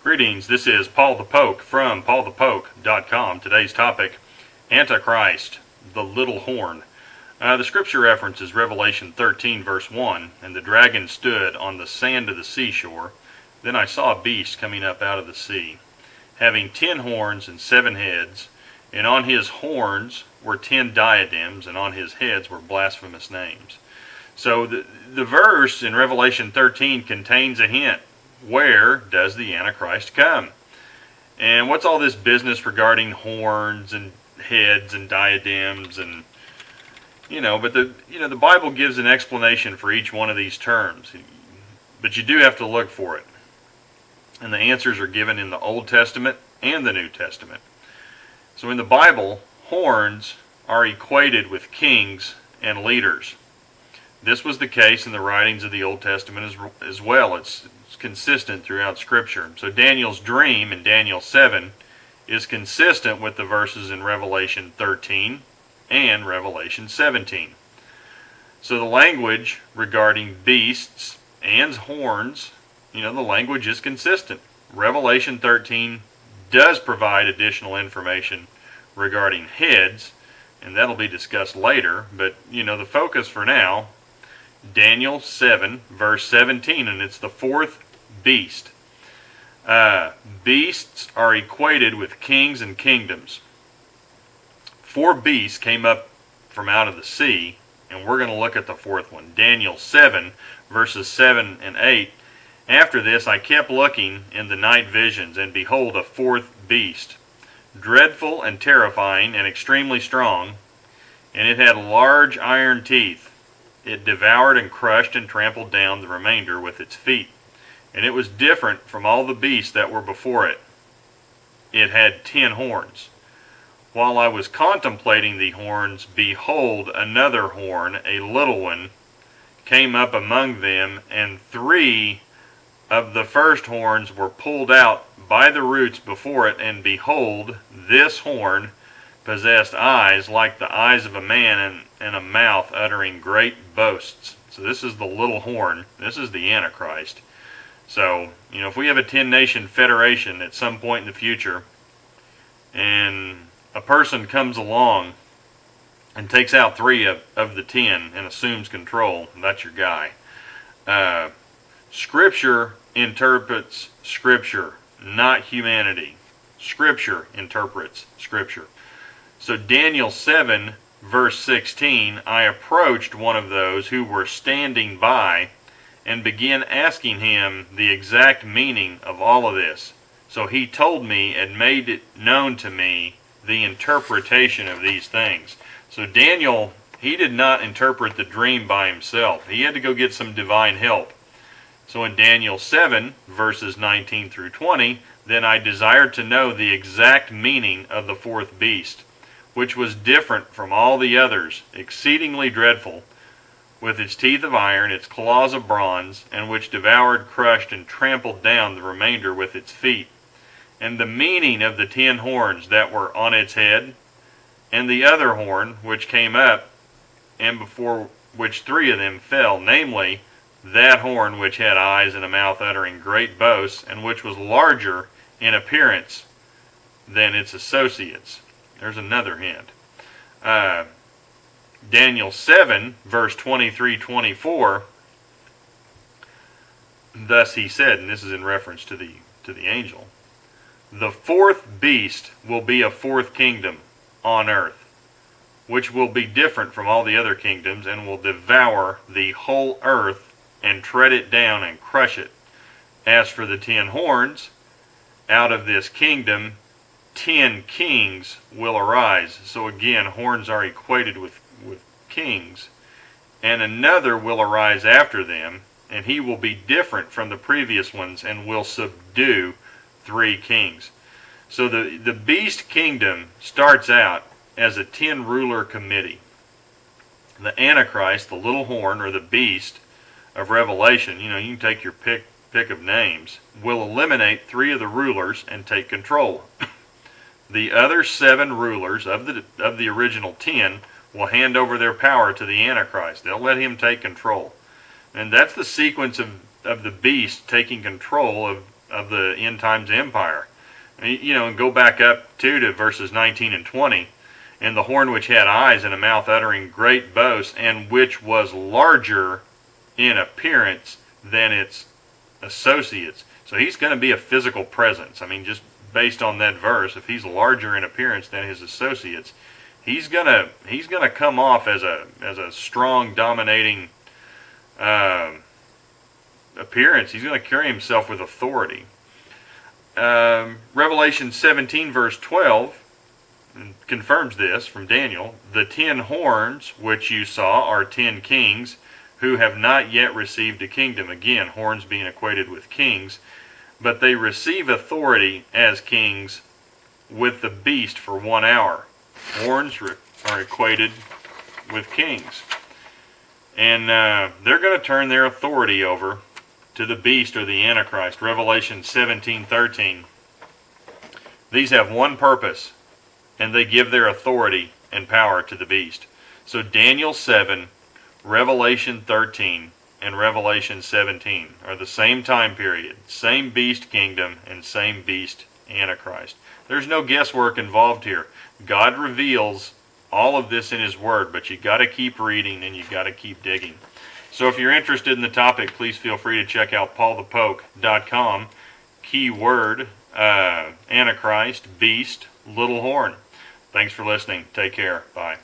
Greetings, this is Paul the Poke from paulthepoke.com. Today's topic, Antichrist, the little horn. The scripture reference is Revelation 13 verse 1, and the dragon stood on the sand of the seashore. Then I saw a beast coming up out of the sea, having 10 horns and 7 heads, and on his horns were 10 diadems, and on his heads were blasphemous names. So the verse in Revelation 13 contains a hint. Where does the Antichrist come? And what's all this business regarding horns and heads and diadems and but the Bible gives an explanation for each one of these terms. But you do have to look for it. And the answers are given in the Old Testament and the New Testament. So in the Bible, horns are equated with kings and leaders. This was the case in the writings of the Old Testament as well. It's consistent throughout Scripture. So Daniel's dream in Daniel 7 is consistent with the verses in Revelation 13 and Revelation 17. So the language regarding beasts and horns, the language is consistent. Revelation 13 does provide additional information regarding heads, and that'll be discussed later, but the focus for now, Daniel 7 verse 17, and it's the fourth beast. Beasts are equated with kings and kingdoms. 4 beasts came up from out of the sea, and we're going to look at the fourth one. Daniel 7 verses 7 and 8. After this I kept looking in the night visions, and behold, a fourth beast, dreadful and terrifying and extremely strong, and it had large iron teeth. It devoured and crushed and trampled down the remainder with its feet. And it was different from all the beasts that were before it. It had 10 horns. While I was contemplating the horns, behold, another horn, a little one, came up among them, and 3 of the first horns were pulled out by the roots before it, and behold, this horn possessed eyes like the eyes of a man, and a mouth uttering great boasts. So this is the little horn. This is the Antichrist. So, if we have a 10-nation federation at some point in the future, and a person comes along and takes out 3 of the 10 and assumes control, that's your guy. Scripture interprets Scripture, not humanity. Scripture interprets Scripture. So Daniel 7 verse 16, I approached one of those who were standing by and began asking him the exact meaning of all of this. So he told me and made it known to me the interpretation of these things. So Daniel, he did not interpret the dream by himself. He had to go get some divine help. So in Daniel 7 verses 19 through 20, then I desired to know the exact meaning of the fourth beast, which was different from all the others, exceedingly dreadful, with its teeth of iron, its claws of bronze, and which devoured, crushed, and trampled down the remainder with its feet. And the meaning of the 10 horns that were on its head, and the other horn which came up, and before which 3 of them fell, namely, that horn which had eyes and a mouth uttering great boasts, and which was larger in appearance than its associates. There's another hint. Daniel 7 verse 23-24, thus he said, and this is in reference to the angel, the fourth beast will be a fourth kingdom on earth, which will be different from all the other kingdoms, and will devour the whole earth and tread it down and crush it. As for the 10 horns, out of this kingdom 10 kings will arise. So again, horns are equated with kings. And another will arise after them, and he will be different from the previous ones, and will subdue 3 kings. So the beast kingdom starts out as a 10-ruler committee. The Antichrist, the little horn, or the beast of Revelation, you can take your pick of names, will eliminate 3 of the rulers and take control. The other 7 rulers of the original 10 will hand over their power to the Antichrist. They'll let him take control. And that's the sequence of the beast taking control of the end times empire. And go back up to verses 19 and 20. And the horn which had eyes and a mouth uttering great boasts, and which was larger in appearance than its associates. So he's going to be a physical presence. I mean, just based on that verse, if he's larger in appearance than his associates, he's gonna come off as a strong, dominating appearance. He's going to carry himself with authority. Revelation 17 verse 12 confirms this from Daniel. The 10 horns which you saw are 10 kings who have not yet received a kingdom. Again, horns being equated with kings, but they receive authority as kings with the beast for 1 hour. Horns are equated with kings, and they're going to turn their authority over to the beast or the Antichrist. Revelation 17:13. These have one purpose, and they give their authority and power to the beast. So Daniel 7, Revelation 13, and Revelation 17 are the same time period, same beast kingdom, and same beast Antichrist. There's no guesswork involved here. God reveals all of this in His Word, but you got to keep reading and you got to keep digging. So if you're interested in the topic, please feel free to check out paulthepoke.com. Keyword Antichrist, beast, little horn. Thanks for listening. Take care. Bye.